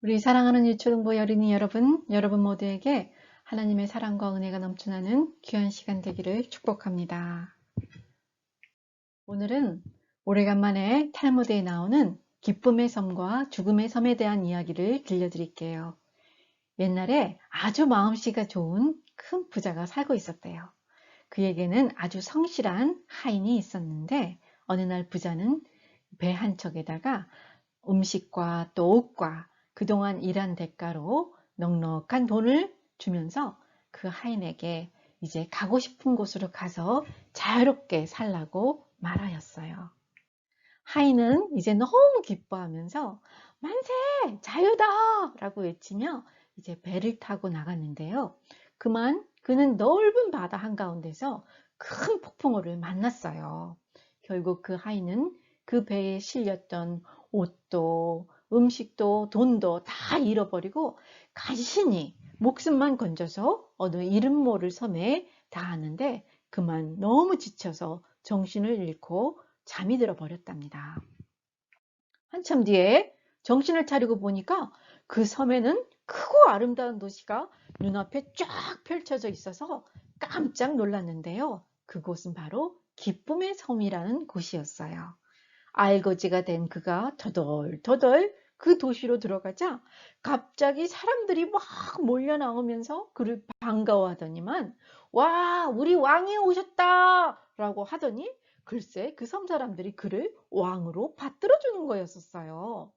우리 사랑하는 유초등부 어린이 여러분 모두에게 하나님의 사랑과 은혜가 넘쳐나는 귀한 시간 되기를 축복합니다. 오늘은 오래간만에 탈무드에 나오는 기쁨의 섬과 죽음의 섬에 대한 이야기를 들려드릴게요. 옛날에 아주 마음씨가 좋은 큰 부자가 살고 있었대요. 그에게는 아주 성실한 하인이 있었는데 어느 날 부자는 배 한 척에다가 음식과 또 옷과 그동안 일한 대가로 넉넉한 돈을 주면서 그 하인에게 이제 가고 싶은 곳으로 가서 자유롭게 살라고 말하였어요. 하인은 이제 너무 기뻐하면서 만세! 자유다! 라고 외치며 이제 배를 타고 나갔는데요. 그만 그는 넓은 바다 한가운데서 큰 폭풍우를 만났어요. 결국 그 하인은 그 배에 실렸던 옷도 음식도 돈도 다 잃어버리고 간신히 목숨만 건져서 어느 이름 모를 섬에 닿았는데 그만 너무 지쳐서 정신을 잃고 잠이 들어 버렸답니다. 한참 뒤에 정신을 차리고 보니까 그 섬에는 크고 아름다운 도시가 눈앞에 쫙 펼쳐져 있어서 깜짝 놀랐는데요. 그곳은 바로 기쁨의 섬이라는 곳이었어요. 알거지가 된 그가 터덜터덜 그 도시로 들어가자 갑자기 사람들이 막 몰려 나오면서 그를 반가워하더니만 와, 우리 왕이 오셨다 라고 하더니 글쎄 그 섬 사람들이 그를 왕으로 받들어 주는 거였었어요.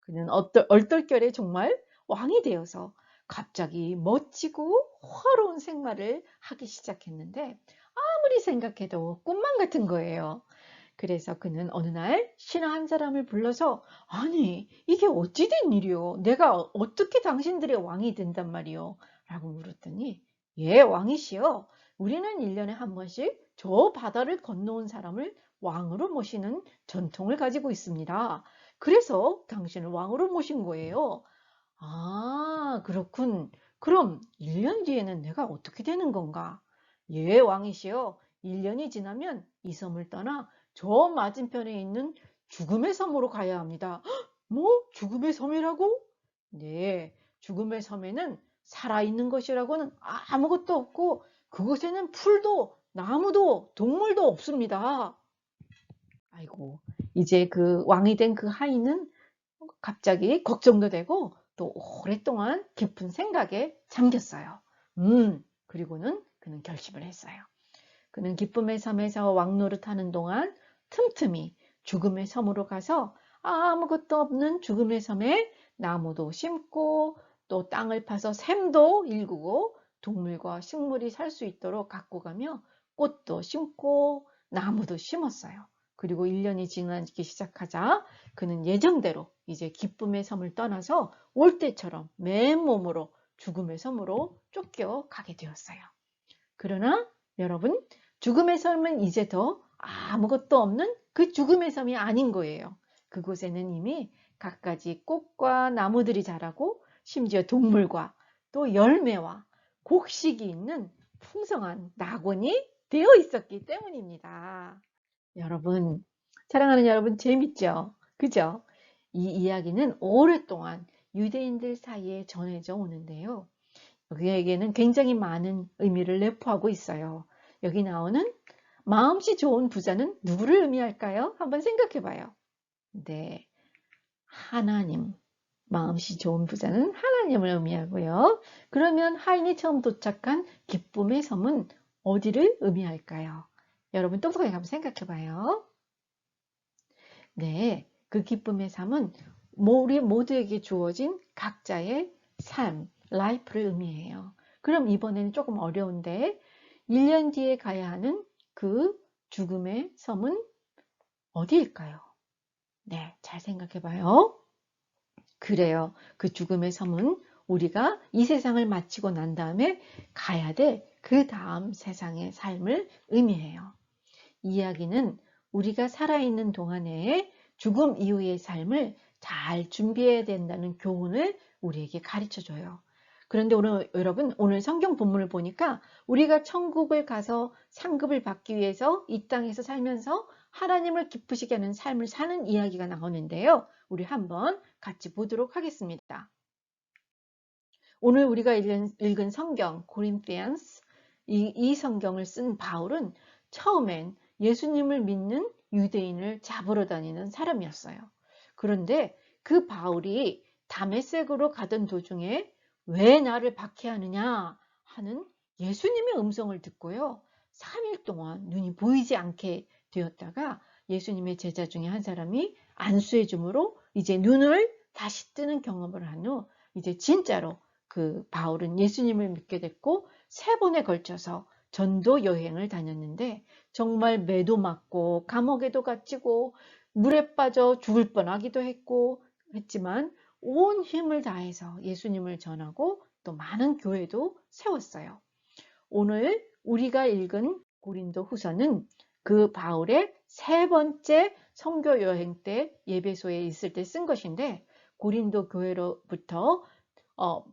그는 얼떨결에 정말 왕이 되어서 갑자기 멋지고 화려한 생활을 하기 시작했는데 아무리 생각해도 꿈만 같은 거예요. 그래서 그는 어느 날 신하 한 사람을 불러서 아니 이게 어찌 된 일이요? 내가 어떻게 당신들의 왕이 된단 말이요? 라고 물었더니 예 왕이시여 우리는 1년에 한 번씩 저 바다를 건너온 사람을 왕으로 모시는 전통을 가지고 있습니다. 그래서 당신을 왕으로 모신 거예요. 아 그렇군. 그럼 1년 뒤에는 내가 어떻게 되는 건가? 예 왕이시여 1년이 지나면 이 섬을 떠나 저 맞은편에 있는 죽음의 섬으로 가야 합니다. 헉, 뭐? 죽음의 섬이라고? 네, 죽음의 섬에는 살아있는 것이라고는 아무것도 없고 그곳에는 풀도 나무도 동물도 없습니다. 아이고, 이제 그 왕이 된 그 하인은 갑자기 걱정도 되고 또 오랫동안 깊은 생각에 잠겼어요. 그리고는 그는 결심을 했어요. 그는 기쁨의 섬에서 왕노릇하는 동안 틈틈이 죽음의 섬으로 가서 아무것도 없는 죽음의 섬에 나무도 심고 또 땅을 파서 샘도 일구고 동물과 식물이 살 수 있도록 갖고 가며 꽃도 심고 나무도 심었어요. 그리고 1년이 지나기 시작하자 그는 예정대로 이제 기쁨의 섬을 떠나서 올 때처럼 맨몸으로 죽음의 섬으로 쫓겨가게 되었어요. 그러나 여러분 죽음의 섬은 이제 더 아무것도 없는 그 죽음의 섬이 아닌 거예요. 그곳에는 이미 갖가지 꽃과 나무들이 자라고 심지어 동물과 또 열매와 곡식이 있는 풍성한 낙원이 되어 있었기 때문입니다. 여러분, 사랑하는 여러분 재밌죠? 그죠? 이 이야기는 오랫동안 유대인들 사이에 전해져 오는데요. 그에게는 굉장히 많은 의미를 내포하고 있어요. 여기 나오는 마음씨 좋은 부자는 누구를 의미할까요? 한번 생각해 봐요. 네, 하나님. 마음씨 좋은 부자는 하나님을 의미하고요. 그러면 하인이 처음 도착한 기쁨의 섬은 어디를 의미할까요? 여러분 똑똑하게 한번 생각해 봐요. 네, 그 기쁨의 삶은 우리 모두에게 주어진 각자의 삶, life를 의미해요. 그럼 이번에는 조금 어려운데 1년 뒤에 가야 하는 그 죽음의 섬은 어디일까요? 네, 잘 생각해 봐요. 그래요. 그 죽음의 섬은 우리가 이 세상을 마치고 난 다음에 가야 될 그 다음 세상의 삶을 의미해요. 이야기는 우리가 살아있는 동안에 죽음 이후의 삶을 잘 준비해야 된다는 교훈을 우리에게 가르쳐 줘요. 그런데 여러분 오늘 성경 본문을 보니까 우리가 천국을 가서 상급을 받기 위해서 이 땅에서 살면서 하나님을 기쁘시게 하는 삶을 사는 이야기가 나오는데요. 우리 한번 같이 보도록 하겠습니다. 오늘 우리가 읽은 성경 고린티안스 이 성경을 쓴 바울은 처음엔 예수님을 믿는 유대인을 잡으러 다니는 사람이었어요. 그런데 그 바울이 다메섹으로 가던 도중에 왜 나를 박해하느냐 하는 예수님의 음성을 듣고요. 3일 동안 눈이 보이지 않게 되었다가 예수님의 제자 중에 한 사람이 안수해 줌으로 이제 눈을 다시 뜨는 경험을 한 후 이제 진짜로 그 바울은 예수님을 믿게 됐고 3번에 걸쳐서 전도 여행을 다녔는데 정말 매도 맞고 감옥에도 갇히고 물에 빠져 죽을 뻔하기도 했지만 온 힘을 다해서 예수님을 전하고 또 많은 교회도 세웠어요. 오늘 우리가 읽은 고린도 후서는 그 바울의 3번째 선교 여행 때 예배소에 있을 때 쓴 것인데 고린도 교회로부터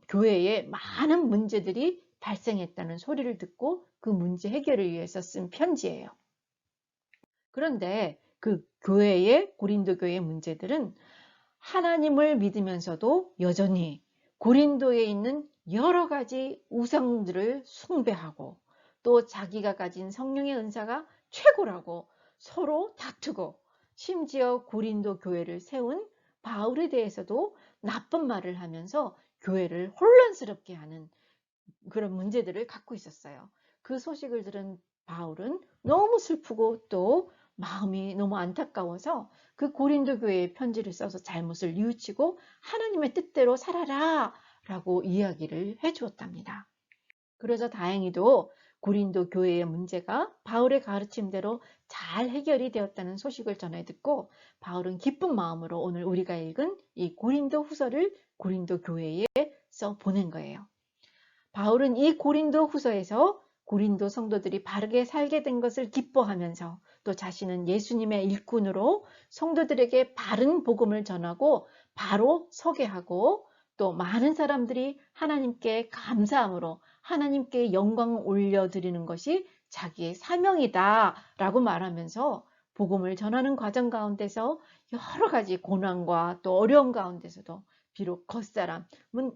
교회에 많은 문제들이 발생했다는 소리를 듣고 그 문제 해결을 위해서 쓴 편지예요. 그런데 그 고린도 교회의 문제들은 하나님을 믿으면서도 여전히 고린도에 있는 여러 가지 우상들을 숭배하고 또 자기가 가진 성령의 은사가 최고라고 서로 다투고 심지어 고린도 교회를 세운 바울에 대해서도 나쁜 말을 하면서 교회를 혼란스럽게 하는 그런 문제들을 갖고 있었어요. 그 소식을 들은 바울은 너무 슬프고 또 마음이 너무 안타까워서 그 고린도 교회에 편지를 써서 잘못을 뉘우치고 하나님의 뜻대로 살아라 라고 이야기를 해 주었답니다. 그래서 다행히도 고린도 교회의 문제가 바울의 가르침대로 잘 해결이 되었다는 소식을 전해 듣고 바울은 기쁜 마음으로 오늘 우리가 읽은 이 고린도 후서를 고린도 교회에 써 보낸 거예요. 바울은 이 고린도 후서에서 고린도 성도들이 바르게 살게 된 것을 기뻐하면서 또 자신은 예수님의 일꾼으로 성도들에게 바른 복음을 전하고 바로 서게 하고 또 많은 사람들이 하나님께 감사함으로 하나님께 영광을 올려드리는 것이 자기의 사명이다 라고 말하면서 복음을 전하는 과정 가운데서 여러 가지 고난과 또 어려움 가운데서도 비록 겉사람은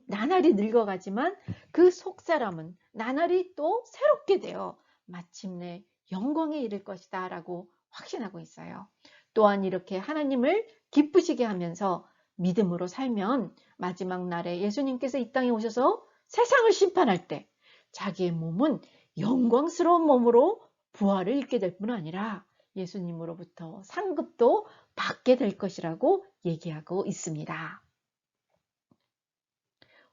나날이 늙어가지만 그 속사람은 나날이 또 새롭게 되어 마침내 영광에 이를 것이다 라고 확신하고 있어요. 또한 이렇게 하나님을 기쁘시게 하면서 믿음으로 살면 마지막 날에 예수님께서 이 땅에 오셔서 세상을 심판할 때 자기의 몸은 영광스러운 몸으로 부활을 입게 될 뿐 아니라 예수님으로부터 상급도 받게 될 것이라고 얘기하고 있습니다.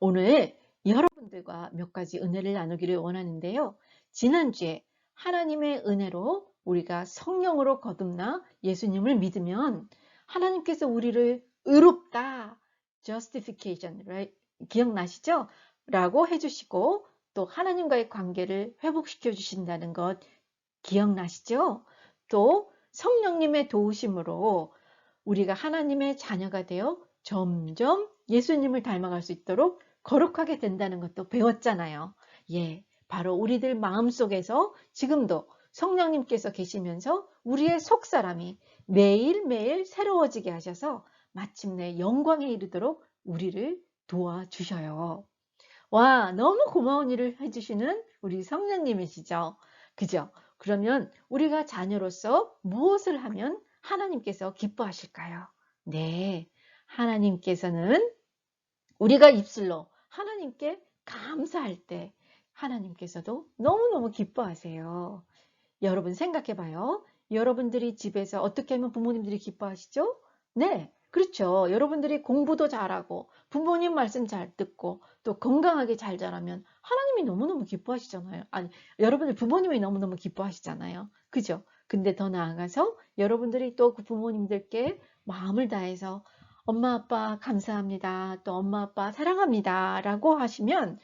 오늘 여러분들과 몇 가지 은혜를 나누기를 원하는데요. 지난주에 하나님의 은혜로 우리가 성령으로 거듭나 예수님을 믿으면 하나님께서 우리를 의롭다, justification, right? 기억나시죠? 라고 해주시고 또 하나님과의 관계를 회복시켜 주신다는 것 기억나시죠? 또 성령님의 도우심으로 우리가 하나님의 자녀가 되어 점점 예수님을 닮아갈 수 있도록 거룩하게 된다는 것도 배웠잖아요. 예, 바로 우리들 마음속에서 지금도 성령님께서 계시면서 우리의 속사람이 매일매일 새로워지게 하셔서 마침내 영광에 이르도록 우리를 도와주셔요. 와, 너무 고마운 일을 해주시는 우리 성령님이시죠. 그죠? 그러면 우리가 자녀로서 무엇을 하면 하나님께서 기뻐하실까요? 네, 하나님께서는 우리가 입술로 하나님께 감사할 때 하나님께서도 너무너무 기뻐하세요. 여러분 생각해 봐요. 여러분들이 집에서 어떻게 하면 부모님들이 기뻐하시죠? 네, 그렇죠. 여러분들이 공부도 잘하고 부모님 말씀 잘 듣고 또 건강하게 잘 자라면 하나님이 너무너무 기뻐하시잖아요. 아니, 여러분들 부모님이 너무너무 기뻐하시잖아요. 그죠? 근데 더 나아가서 여러분들이 또 그 부모님들께 마음을 다해서 엄마 아빠 감사합니다. 또 엄마 아빠 사랑합니다. 라고 하시면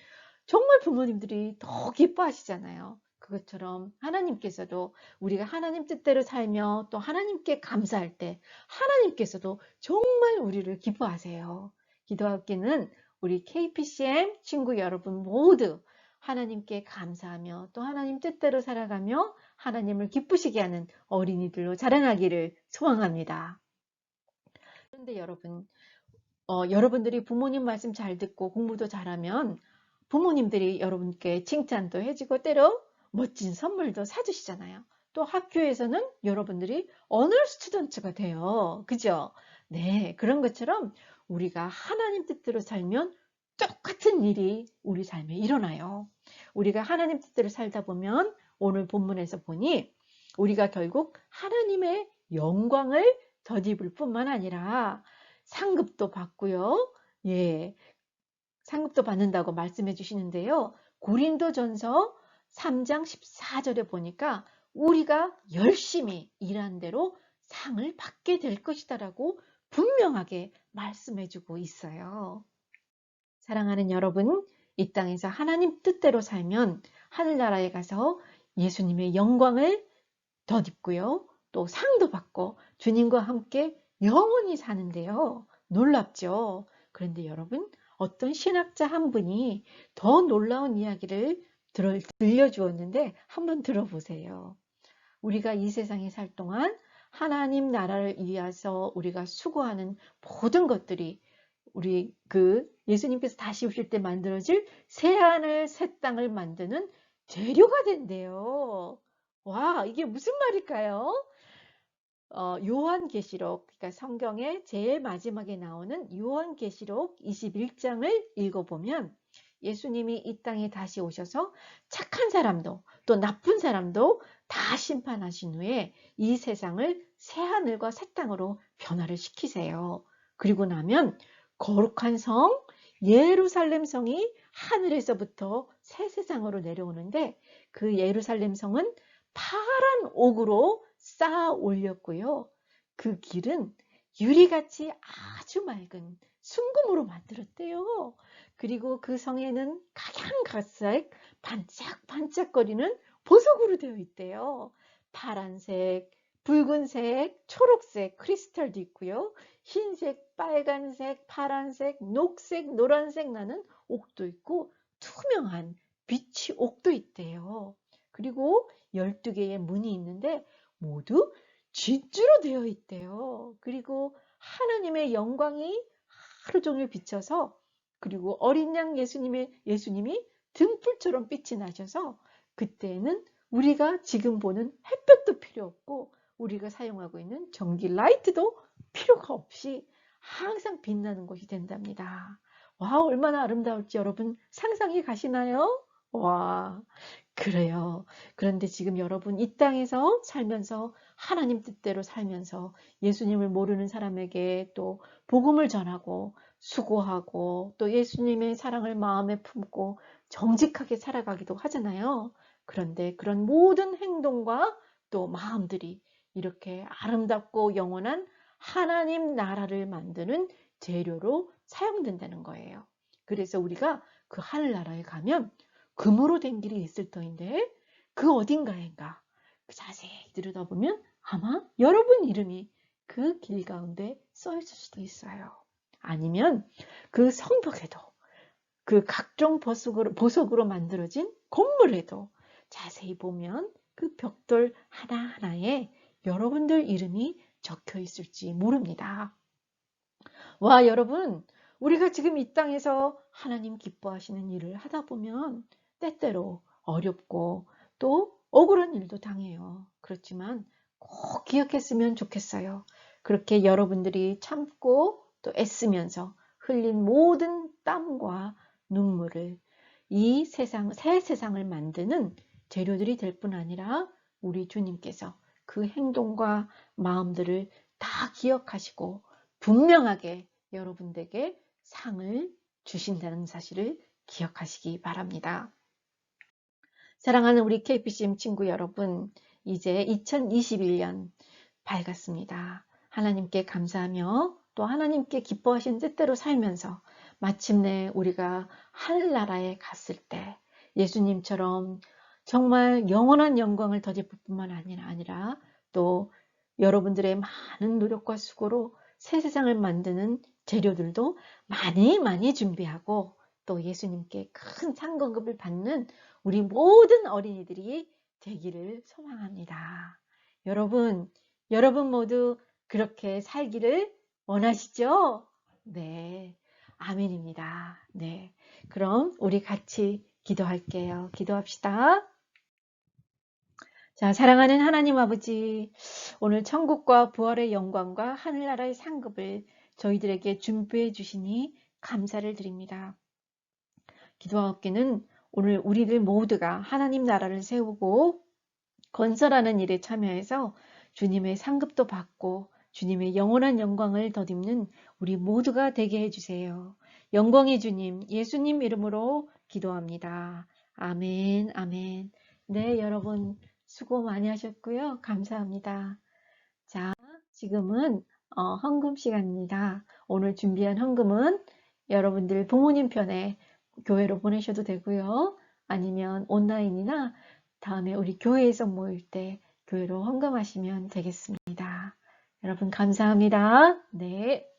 정말 부모님들이 더 기뻐하시잖아요. 그것처럼 하나님께서도 우리가 하나님 뜻대로 살며 또 하나님께 감사할 때 하나님께서도 정말 우리를 기뻐하세요. 기도하기는 우리 KPCM 친구 여러분 모두 하나님께 감사하며 또 하나님 뜻대로 살아가며 하나님을 기쁘시게 하는 어린이들로 자라나기를 소망합니다. 그런데 여러분, 여러분들이 부모님 말씀 잘 듣고 공부도 잘하면 부모님들이 여러분께 칭찬도 해주고 때로 멋진 선물도 사주시잖아요. 또 학교에서는 여러분들이 어너 스튜던트가 돼요. 그죠? 네, 그런 것처럼 우리가 하나님 뜻대로 살면 똑같은 일이 우리 삶에 일어나요. 우리가 하나님 뜻대로 살다 보면 오늘 본문에서 보니 우리가 결국 하나님의 영광을 덧입을 뿐만 아니라 상급도 받고요. 예, 상급도 받는다고 말씀해 주시는데요. 고린도전서 3장 14절에 보니까 우리가 열심히 일한 대로 상을 받게 될 것이다라고 분명하게 말씀해 주고 있어요. 사랑하는 여러분, 이 땅에서 하나님 뜻대로 살면 하늘나라에 가서 예수님의 영광을 덧입고요. 또 상도 받고 주님과 함께 영원히 사는데요. 놀랍죠? 그런데 여러분, 어떤 신학자 한 분이 더 놀라운 이야기를 들려주었는데 한번 들어보세요. 우리가 이 세상에 살 동안 하나님 나라를 위해서 우리가 수고하는 모든 것들이 우리 예수님께서 다시 오실 때 만들어질 새하늘 새 땅을 만드는 재료가 된대요. 와, 이게 무슨 말일까요? 요한계시록, 그러니까 성경의 제일 마지막에 나오는 요한계시록 21장을 읽어보면 예수님이 이 땅에 다시 오셔서 착한 사람도 또 나쁜 사람도 다 심판하신 후에 이 세상을 새하늘과 새 땅으로 변화를 시키세요. 그리고 나면 거룩한 성 예루살렘 성이 하늘에서부터 새 세상으로 내려오는데 그 예루살렘 성은 파란 옥으로 쌓아 올렸고요. 그 길은 유리같이 아주 맑은 순금으로 만들었대요. 그리고 그 성에는 각양각색 반짝반짝거리는 보석으로 되어 있대요. 파란색, 붉은색, 초록색 크리스탈도 있고요. 흰색, 빨간색, 파란색, 녹색, 노란색 나는 옥도 있고 투명한 빛이 옥도 있대요. 그리고 12개의 문이 있는데 모두 진주로 되어 있대요. 그리고 하나님의 영광이 하루 종일 비쳐서 그리고 어린 양 예수님이 등불처럼 빛이 나셔서 그때는 우리가 지금 보는 햇볕도 필요 없고 우리가 사용하고 있는 전기 라이트도 필요가 없이 항상 빛나는 것이 된답니다. 와, 얼마나 아름다울지 여러분 상상이 가시나요? 와, 그래요. 그런데 지금 여러분 이 땅에서 살면서 하나님 뜻대로 살면서 예수님을 모르는 사람에게 또 복음을 전하고 수고하고 또 예수님의 사랑을 마음에 품고 정직하게 살아가기도 하잖아요. 그런데 그런 모든 행동과 또 마음들이 이렇게 아름답고 영원한 하나님 나라를 만드는 재료로 사용된다는 거예요. 그래서 우리가 그 하늘나라에 가면 금으로 된 길이 있을 터인데 그 어딘가인가 자세히 들여다보면 아마 여러분 이름이 그 길 가운데 써 있을 수도 있어요. 아니면 그 성벽에도 그 각종 보석으로 만들어진 건물에도 자세히 보면 그 벽돌 하나하나에 여러분들 이름이 적혀 있을지 모릅니다. 와, 여러분, 우리가 지금 이 땅에서 하나님 기뻐하시는 일을 하다 보면 때때로 어렵고 또 억울한 일도 당해요. 그렇지만 꼭 기억했으면 좋겠어요. 그렇게 여러분들이 참고 또 애쓰면서 흘린 모든 땀과 눈물을 이 세상, 새 세상을 만드는 재료들이 될 뿐 아니라 우리 주님께서 그 행동과 마음들을 다 기억하시고 분명하게 여러분들에게 상을 주신다는 사실을 기억하시기 바랍니다. 사랑하는 우리 KPCM 친구 여러분, 이제 2021년 밝았습니다. 하나님께 감사하며 또 하나님께 기뻐하신 뜻대로 살면서 마침내 우리가 하늘나라에 갔을 때 예수님처럼 정말 영원한 영광을 덧입을 뿐만 아니라 또 여러분들의 많은 노력과 수고로 새 세상을 만드는 재료들도 많이 준비하고 또 예수님께 큰 상급을 받는 우리 모든 어린이들이 되기를 소망합니다. 여러분 모두 그렇게 살기를 원하시죠? 네. 아멘입니다. 네. 그럼 우리 같이 기도할게요. 기도합시다. 자, 사랑하는 하나님 아버지, 오늘 천국과 부활의 영광과 하늘나라의 상급을 저희들에게 준비해 주시니 감사를 드립니다. 기도하옵기는 오늘 우리들 모두가 하나님 나라를 세우고 건설하는 일에 참여해서 주님의 상급도 받고 주님의 영원한 영광을 덧입는 우리 모두가 되게 해주세요. 영광의 주님, 예수님 이름으로 기도합니다. 아멘, 아멘. 네, 여러분 수고 많이 하셨고요. 감사합니다. 자, 지금은 헌금 시간입니다. 오늘 준비한 헌금은 여러분들 부모님 편에 교회로 보내셔도 되고요. 아니면 온라인이나 다음에 우리 교회에서 모일 때 교회로 헌금하시면 되겠습니다. 여러분 감사합니다. 네.